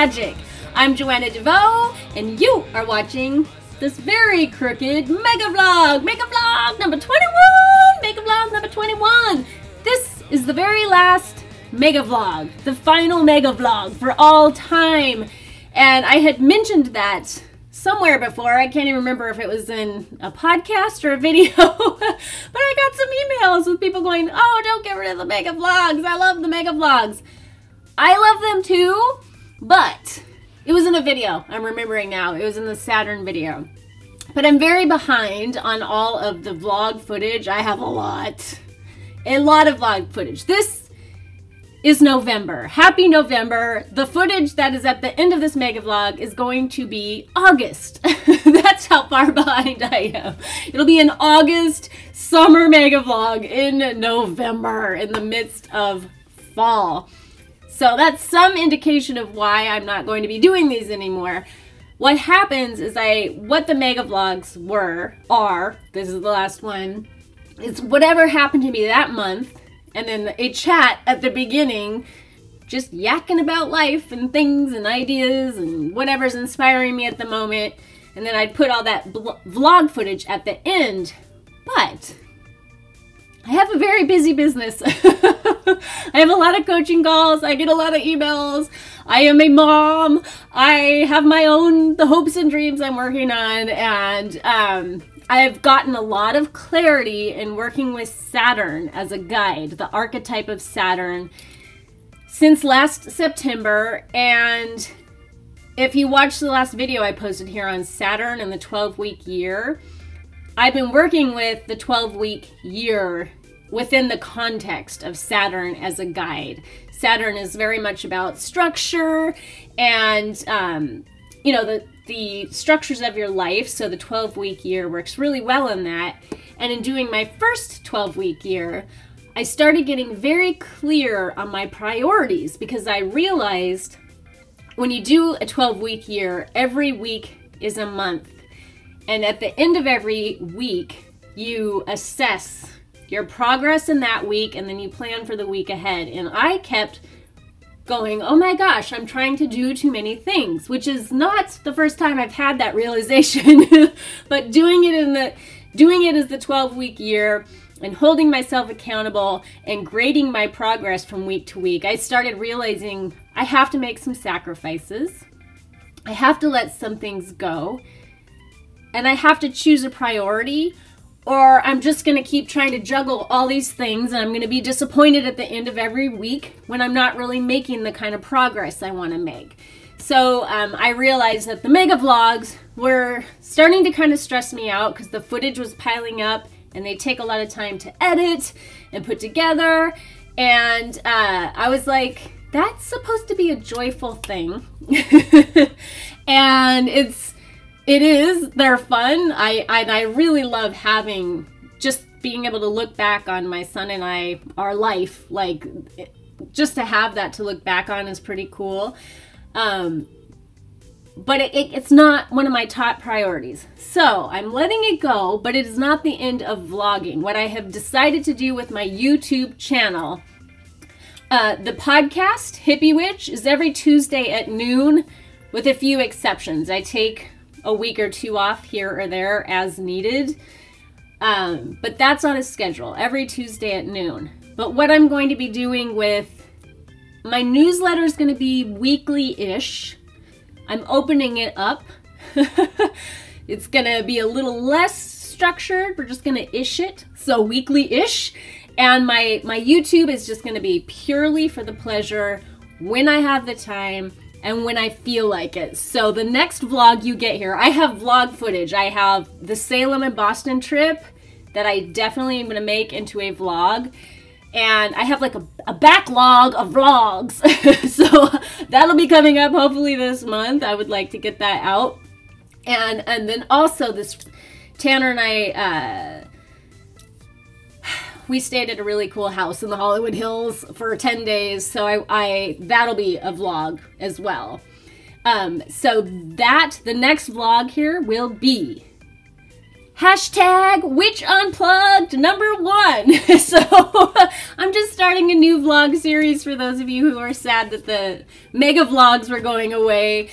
magic. I'm Joanna DeVoe, and you are watching this very crooked mega vlog number 21, mega vlog number 21. This is the very last mega vlog, the final mega vlog for all time. And I had mentioned that somewhere before. I can't even remember if it was in a podcast or a video, but I got some emails with people going, oh, don't get rid of the mega vlogs. I love the mega vlogs. I love them too, but it was in a video. I'm remembering now. It was in the Saturn video. But I'm very behind on all of the vlog footage. I have a lot of vlog footage. This is November. Happy November. The footage that is at the end of this mega vlog is going to be August. That's how far behind I am. It'll be an August summer mega vlog in November in the midst of fall. So that's some indication of why I'm not going to be doing these anymore. What happens is what the mega vlogs are, this is the last one, it's whatever happened to me that month, and then a chat at the beginning, just yakking about life and things and ideas and whatever's inspiring me at the moment. And then I'd put all that vlog footage at the end. But I have a very busy business. I have a lot of coaching calls. I get a lot of emails. I am a mom. I have the hopes and dreams I'm working on. And I have gotten a lot of clarity in working with Saturn as a guide, the archetype of Saturn, since last September. And if you watched the last video I posted here on Saturn and the 12-week year, I've been working with the 12-week year within the context of Saturn as a guide. Saturn is very much about structure and, you know, the structures of your life. So the 12-week year works really well in that. And in doing my first 12-week year, I started getting very clear on my priorities, because I realized when you do a 12-week year, every week is a month. And at the end of every week, you assess your progress in that week, and then you plan for the week ahead. And I kept going, oh my gosh, I'm trying to do too many things, which is not the first time I've had that realization, but doing it as the 12-week year and holding myself accountable and grading my progress from week to week, I started realizing I have to make some sacrifices. I have to let some things go, and I have to choose a priority, or I'm just going to keep trying to juggle all these things, and I'm going to be disappointed at the end of every week when I'm not really making the kind of progress I want to make. So I realized that the mega vlogs were starting to kind of stress me out, because the footage was piling up and they take a lot of time to edit and put together. And I was like, that's supposed to be a joyful thing. And it is, they're fun. I really love just being able to look back on my son and our life. Like, just to have that to look back on is pretty cool. But it's not one of my top priorities. So I'm letting it go, but it is not the end of vlogging. What I have decided to do with my YouTube channel, the podcast, Hippie Witch, is every Tuesday at noon, with a few exceptions. I take a week or two off here or there as needed. But that's on a schedule, every Tuesday at noon. But what I'm going to be doing with my newsletter is going to be weekly-ish. I'm opening it up. It's going to be a little less structured. We're just going to ish it. So weekly-ish. And my YouTube is just going to be purely for the pleasure, when I have the time and when I feel like it. So the next vlog you get here, I have vlog footage. I have the Salem and Boston trip that I definitely am going to make into a vlog. And I have like a backlog of vlogs. So that'll be coming up hopefully this month. I would like to get that out. And then also this, Tanner and I, we stayed at a really cool house in the Hollywood Hills for 10 days. So that'll be a vlog as well. So the next vlog here will be Hashtag Witch Unplugged #1. So I'm just starting a new vlog series for those of you who are sad that the mega vlogs were going away.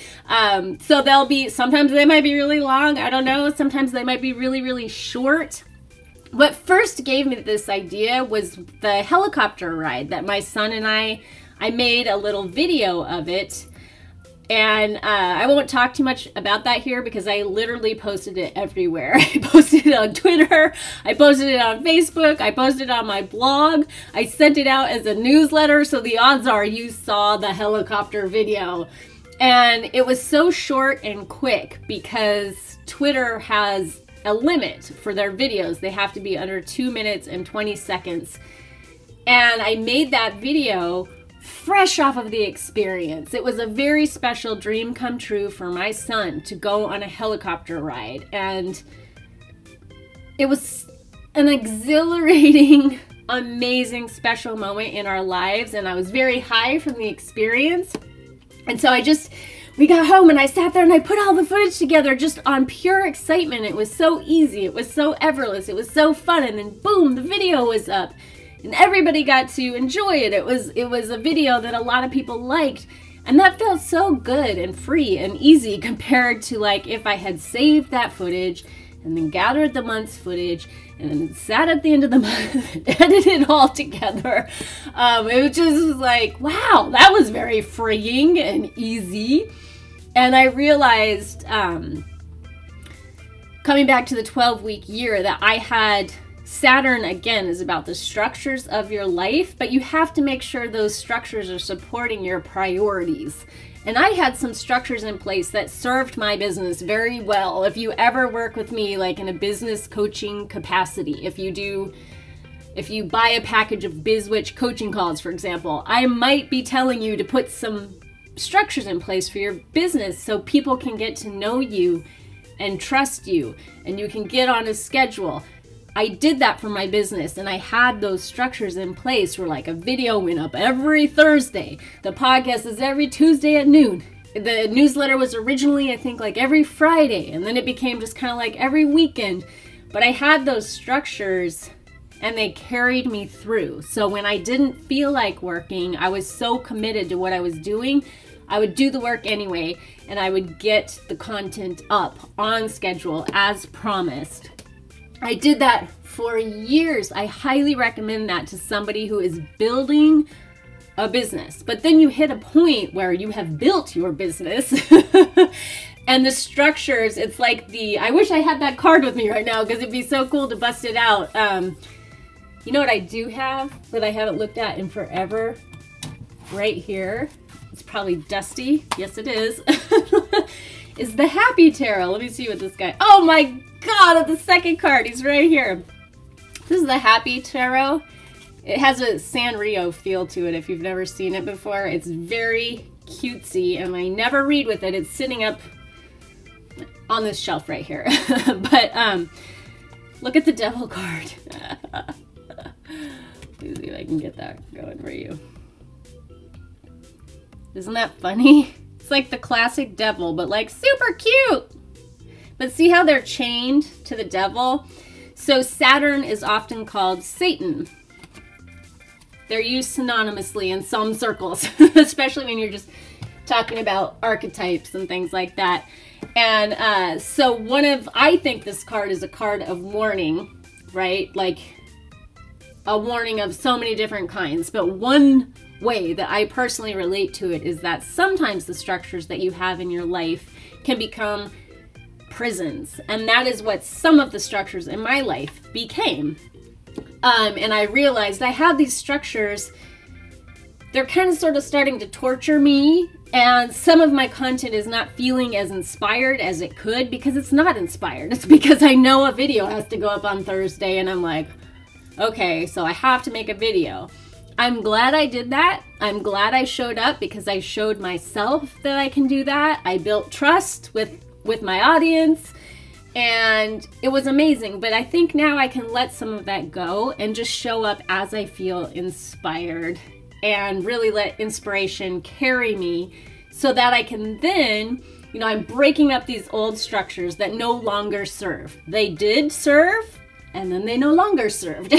So they'll be, sometimes they might be really long, I don't know, sometimes they might be really, really short. What first gave me this idea was the helicopter ride that my son and I made a little video of it. And I won't talk too much about that here because I literally posted it everywhere. I posted it on Twitter, I posted it on Facebook, I posted it on my blog, I sent it out as a newsletter, so the odds are you saw the helicopter video. And it was so short and quick because Twitter has a limit for their videos. They have to be under 2 minutes and 20 seconds. And I made that video fresh off of the experience. It was a very special dream come true for my son to go on a helicopter ride, and it was an exhilarating, amazing, special moment in our lives, and I was very high from the experience. And so we got home and I sat there and I put all the footage together just on pure excitement. It was so easy, it was so effortless, it was so fun, and then boom, the video was up. And everybody got to enjoy it. It was a video that a lot of people liked. And that felt so good and free and easy compared to like if I had saved that footage and then gathered the month's footage and then sat at the end of the month and edited it all together. It just was like, wow, that was very freeing and easy. And I realized, coming back to the 12-week year, that I had Saturn, again, is about the structures of your life, but you have to make sure those structures are supporting your priorities. And I had some structures in place that served my business very well. If you ever work with me, like in a business coaching capacity, if you buy a package of BizWitch coaching calls, for example, I might be telling you to put some structures in place for your business so people can get to know you and trust you, and you can get on a schedule. I did that for my business, and I had those structures in place where like a video went up every Thursday. The podcast is every Tuesday at noon. The newsletter was originally, I think, like every Friday, and then it became just kind of like every weekend. But I had those structures and they carried me through. So when I didn't feel like working, I was so committed to what I was doing, I would do the work anyway, and I would get the content up on schedule as promised. I did that for years. I highly recommend that to somebody who is building a business. But then you hit a point where you have built your business and the structures, it's like I wish I had that card with me right now because it'd be so cool to bust it out. You know what I do have that I haven't looked at in forever? Right here. It's probably dusty. Yes, it is. Is the Happy Tarot. Let me see what this guy... Oh my God, the second card, he's right here. This is the Happy Tarot. It has a Sanrio feel to it if you've never seen it before. It's very cutesy, and I never read with it. It's sitting up on this shelf right here. But look at the Devil card. Let me see if I can get that going for you. Isn't that funny? It's like the classic devil, but like super cute. But see how they're chained to the devil? So Saturn is often called Satan. They're used synonymously in some circles, especially when you're just talking about archetypes and things like that. And so I think this card is a card of warning, right? Like a warning of so many different kinds. But one way that I personally relate to it is that sometimes the structures that you have in your life can become prisons, and that is what some of the structures in my life became. And I realized I have these structures, they're kind of sort of starting to torture me, and some of my content is not feeling as inspired as it could because it's not inspired. It's because I know a video has to go up on Thursday and I'm like, okay, so I have to make a video. I'm glad I did that. I'm glad I showed up because I showed myself that I can do that. I built trust with my audience, and it was amazing. But I think now I can let some of that go and just show up as I feel inspired and really let inspiration carry me so that I can then you know, I'm breaking up these old structures that no longer serve. They did serve, and then they no longer served.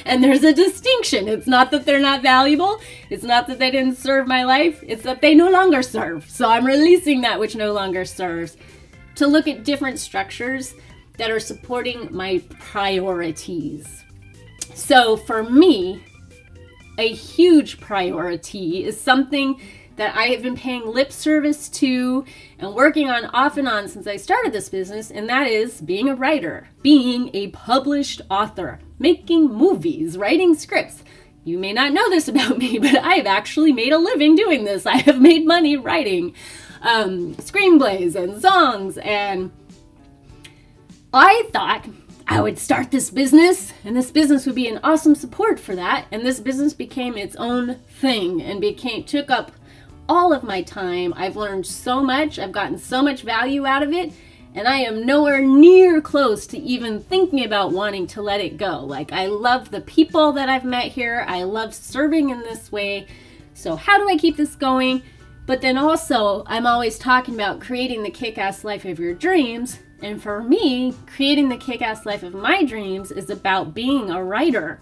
And there's a distinction. It's not that they're not valuable. It's not that they didn't serve my life. It's that they no longer serve. So I'm releasing that which no longer serves to look at different structures that are supporting my priorities. So for me, a huge priority is something that I have been paying lip service to and working on off and on since I started this business, and that is being a writer, being a published author, making movies, writing scripts. You may not know this about me, but I've actually made a living doing this. I have made money writing screenplays and songs, and I thought I would start this business, and this business would be an awesome support for that, and this business became its own thing and took up all of my time. I've learned so much. I've gotten so much value out of it, and I am nowhere near close to even thinking about wanting to let it go. Like, I love the people that I've met here. I love serving in this way. So how do I keep this going? But then also, I'm always talking about creating the kick-ass life of your dreams. And for me, creating the kick-ass life of my dreams is about being a writer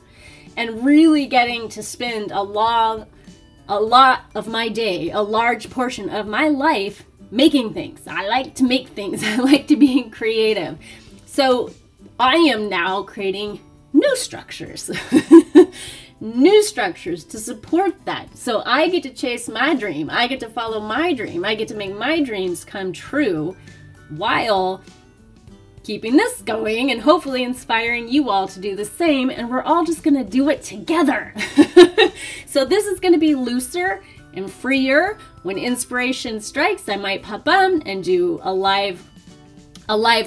and really getting to spend a lot of my day, a large portion of my life, making things. I like to make things. I like to be creative. So I am now creating new structures, new structures to support that. So I get to chase my dream. I get to follow my dream. I get to make my dreams come true while keeping this going and hopefully inspiring you all to do the same, and we're all just gonna do it together. So this is gonna be looser and freer. When inspiration strikes, I might pop on and do a live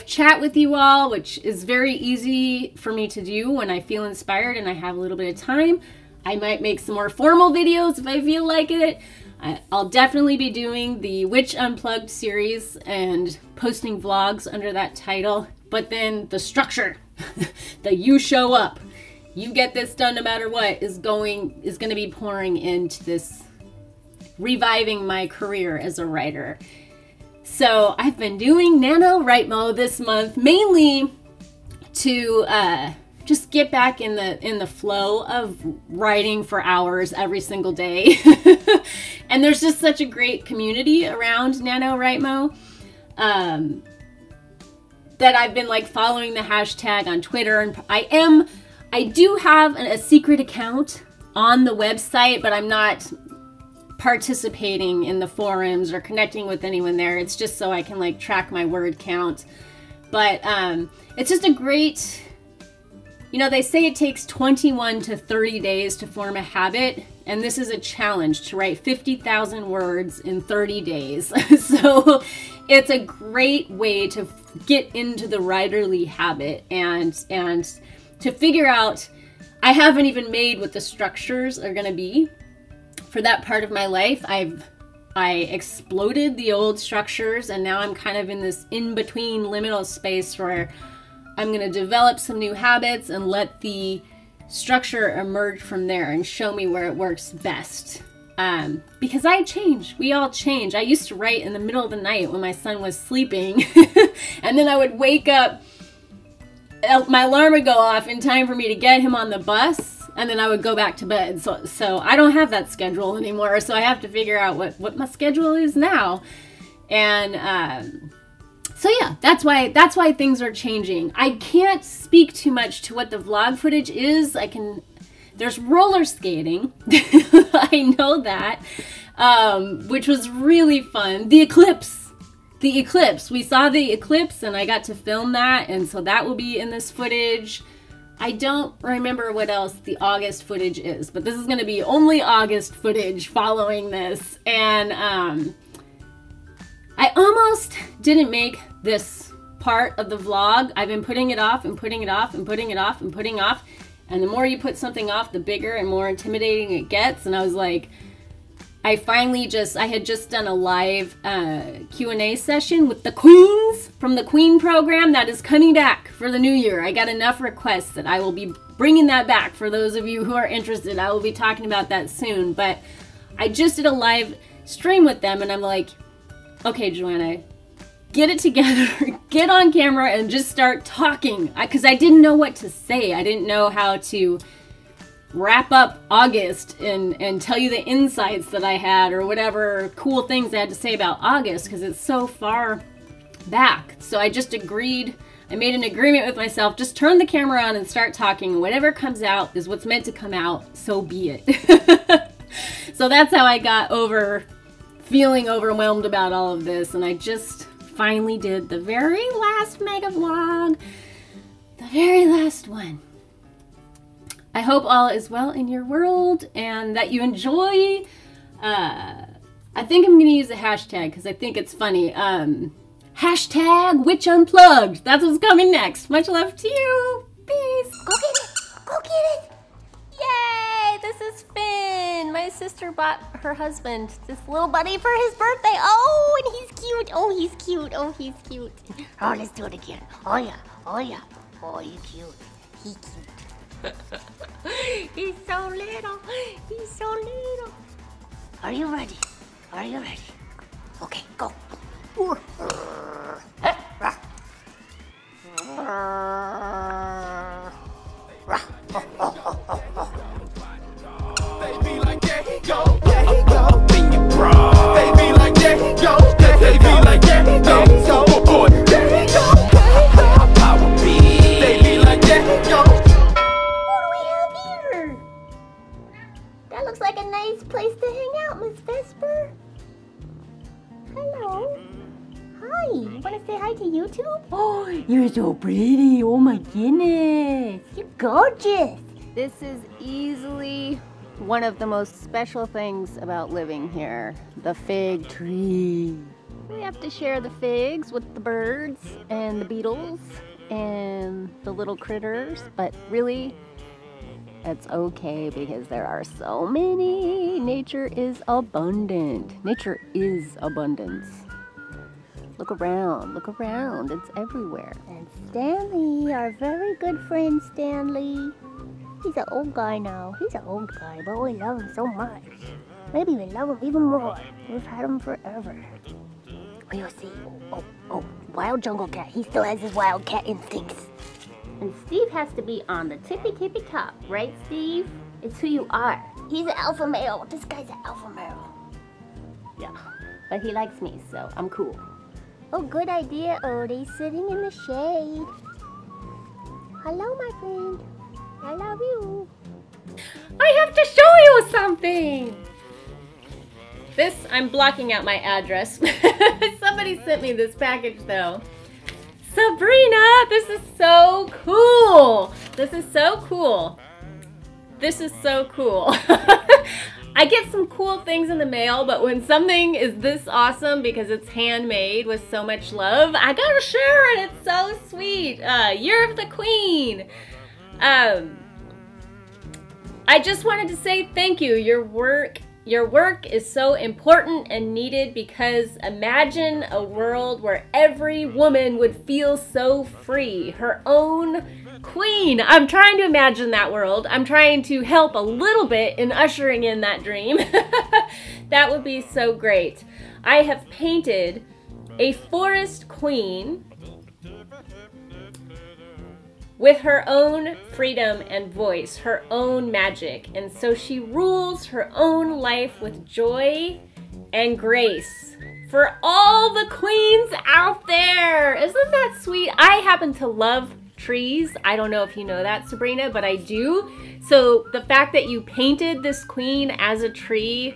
chat with you all, which is very easy for me to do when I feel inspired and I have a little bit of time. I might make some more formal videos if I feel like it. I'll definitely be doing the Witch Unplugged series and posting vlogs under that title. But then the structure, the you show up, you get this done no matter what, is going to be pouring into this, reviving my career as a writer. So I've been doing NaNoWriMo this month, mainly to just get back in the flow of writing for hours every single day. And there's just such a great community around NaNoWriMo that I've been like following the hashtag on Twitter, and I do have a secret account on the website, but I'm not participating in the forums or connecting with anyone there. It's just so I can like track my word count. But it's just a great, you know, they say it takes 21 to 30 days to form a habit, and this is a challenge to write 50,000 words in 30 days. So it's a great way to get into the writerly habit and to figure out, I haven't even made what the structures are gonna be for that part of my life. I exploded the old structures, and now I'm kind of in this in-between liminal space where I'm going to develop some new habits and let the structure emerge from there and show me where it works best. Because I change. We all change. I used to write in the middle of the night when my son was sleeping, and then I would wake up, my alarm would go off in time for me to get him on the bus, and then I would go back to bed. So I don't have that schedule anymore, so I have to figure out what my schedule is now. And so yeah, that's why things are changing. I can't speak too much to what the vlog footage is. There's roller skating. I know that, which was really fun. The eclipse. We saw the eclipse, and I got to film that, and so that will be in this footage. I don't remember what else the August footage is, but this is going to be only August footage following this. And I almost didn't make this part of the vlog. I've been putting it off and putting it off and putting it off and putting off. And the more you put something off, the bigger and more intimidating it gets. And I was like, I had just done a live Q&A session with the Queens from the Queen program that is coming back for the new year. I got enough requests that I will be bringing that back for those of you who are interested. I will be talking about that soon. But I just did a live stream with them, and I'm like, okay, Joanna, get it together, get on camera and just start talking. Because I didn't know what to say. I didn't know how to wrap up August and tell you the insights that I had or whatever cool things I had to say about August because it's so far back. So I just agreed, I made an agreement with myself, just turn the camera on and start talking, and whatever comes out is what's meant to come out, so be it. So that's how I got over feeling overwhelmed about all of this, and I just finally did the very last mega vlog, the very last one. I hope all is well in your world and that you enjoy. I think I'm gonna use a hashtag because I think it's funny. Hashtag Witch Unplugged. That's what's coming next. Much love to you. Peace. Go get it. Go get it. Yay! This is Finn. My sister bought her husband this little buddy for his birthday. Oh, and he's cute. Oh, he's cute. Oh, he's cute. Oh, let's do it again. Oh, yeah. Oh, yeah. Oh, he's cute. He's cute. He's so little. He's so little. Are you ready? Are you ready? Okay, go. Baby, like there he go, in your bra. Baby, like there he go, baby, like there he go, boy, there he go. Power beat, baby, like there he go. What do we have here? That looks like a nice place to hang out, Miss Vesper. Hello. Hi. You want to say hi to YouTube? Oh, you're so pretty. Oh my goodness. You're gorgeous. This is easily one of the most special things about living here. The fig tree. We have to share the figs with the birds and the beetles and the little critters, but really, it's okay because there are so many. Nature is abundant. Nature is abundance. Look around, it's everywhere. And Stanley, our very good friend Stanley. He's an old guy now. He's an old guy, but we love him so much. Maybe we love him even more. We've had him forever. Oh, you'll see. Oh, wild jungle cat. He still has his wild cat instincts. And Steve has to be on the tippy top, right, Steve? It's who you are. He's an alpha male. This guy's an alpha male. Yeah, but he likes me, so I'm cool. Oh, good idea, Odie. Sitting in the shade. Hello, my friend. I love you. I have to show you something. This, I'm blocking out my address. Somebody sent me this package though. Sabrina, this is so cool. This is so cool. This is so cool. I get some cool things in the mail, but when something is this awesome because it's handmade with so much love, I gotta share it. It's so sweet. Year of the Queen. I just wanted to say thank you. Your work is so important and needed because imagine a world where every woman would feel so free, her own queen. I'm trying to imagine that world. I'm trying to help a little bit in ushering in that dream. That would be so great. I have painted a forest queen with her own freedom and voice, her own magic. And so she rules her own life with joy and grace. For all the queens out there, isn't that sweet? I happen to love trees. I don't know if you know that, Sabrina, but I do. So the fact that you painted this queen as a tree,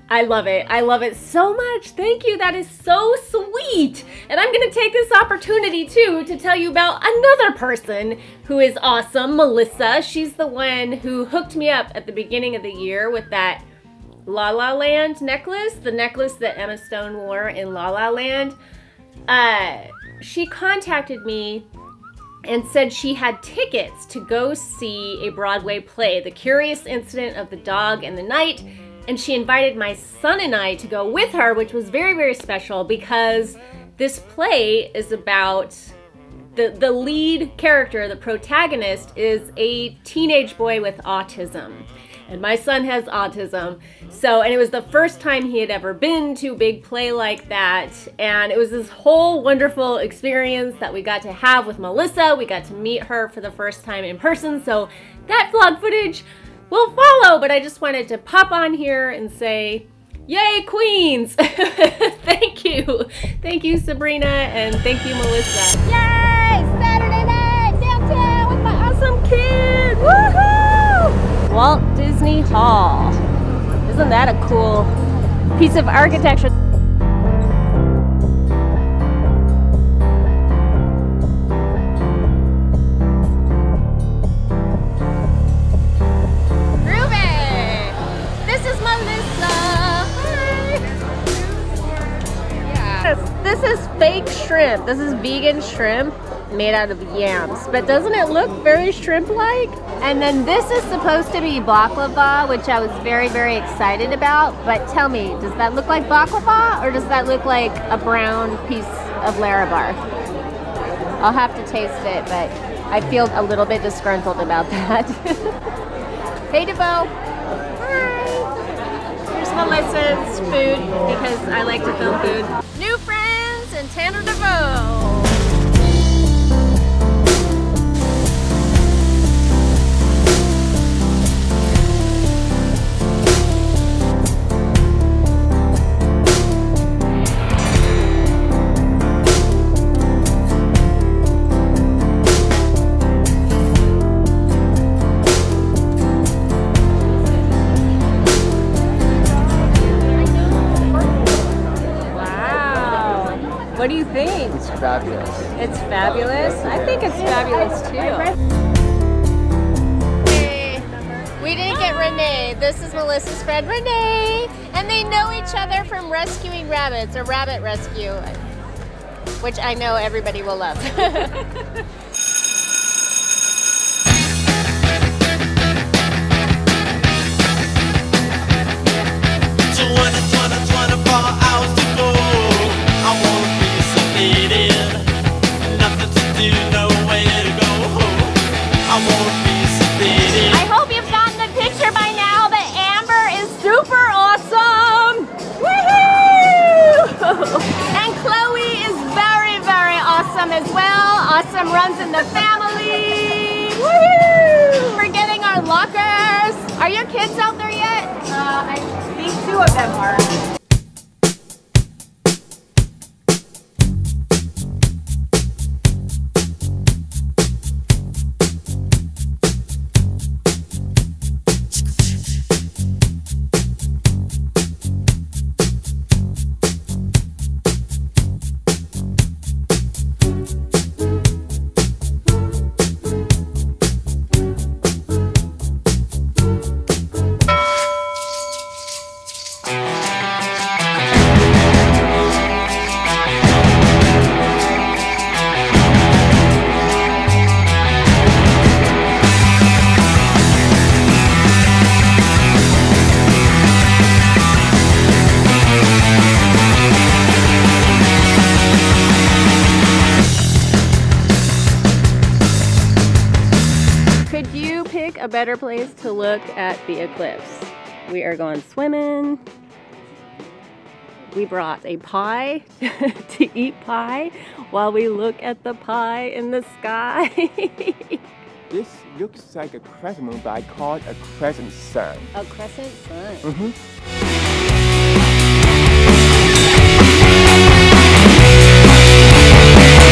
I love it. I love it so much. Thank you. That is so sweet. And I'm going to take this opportunity too to tell you about another person who is awesome, Melissa. She's the one who hooked me up at the beginning of the year with that La La Land necklace, the necklace that Emma Stone wore in La La Land. She contacted me and said she had tickets to go see a Broadway play, The Curious Incident of the Dog and the Night. And she invited my son and I to go with her, which was very, very special because this play is about the lead character, the protagonist, is a teenage boy with autism. and my son has autism. So, and it was the first time he had ever been to a big play like that. And it was this whole wonderful experience that we got to have with Melissa. We got to meet her for the first time in person. So that vlog footage will follow, but I just wanted to pop on here and say, yay, Queens! Thank you. Thank you, Sabrina, and thank you, Melissa. Yay! Saturday night downtown with my awesome kid! Woohoo! Walt Disney Hall. Isn't that a cool piece of architecture? This is fake shrimp. This is vegan shrimp made out of yams. But doesn't it look very shrimp-like? And then this is supposed to be baklava, which I was very, very excited about. But tell me, does that look like baklava or does that look like a brown piece of Larabar? I'll have to taste it, but I feel a little bit disgruntled about that. Hey, DeVoe. Hi. Here's Melissa's food because I like to film food. New friends and Tanner DeVoe. What do you think? It's fabulous. It's fabulous? I think it's fabulous too. Hey, we didn't get Renee. This is Melissa's friend Renee. And they know each other from rescuing rabbits, or rabbit rescue, which I know everybody will love. I hope you've gotten the picture by now that Amber is super awesome! Woohoo! And Chloe is very, very awesome as well. Awesome runs in the family. Woohoo! We're getting our lockers. Are your kids out there yet? I think 2 of them are. A better place to look at the eclipse. We are going swimming. We brought a pie to eat pie while we look at the pie in the sky. This looks like a crescent moon, but I call it a crescent sun. A crescent sun. Mm-hmm.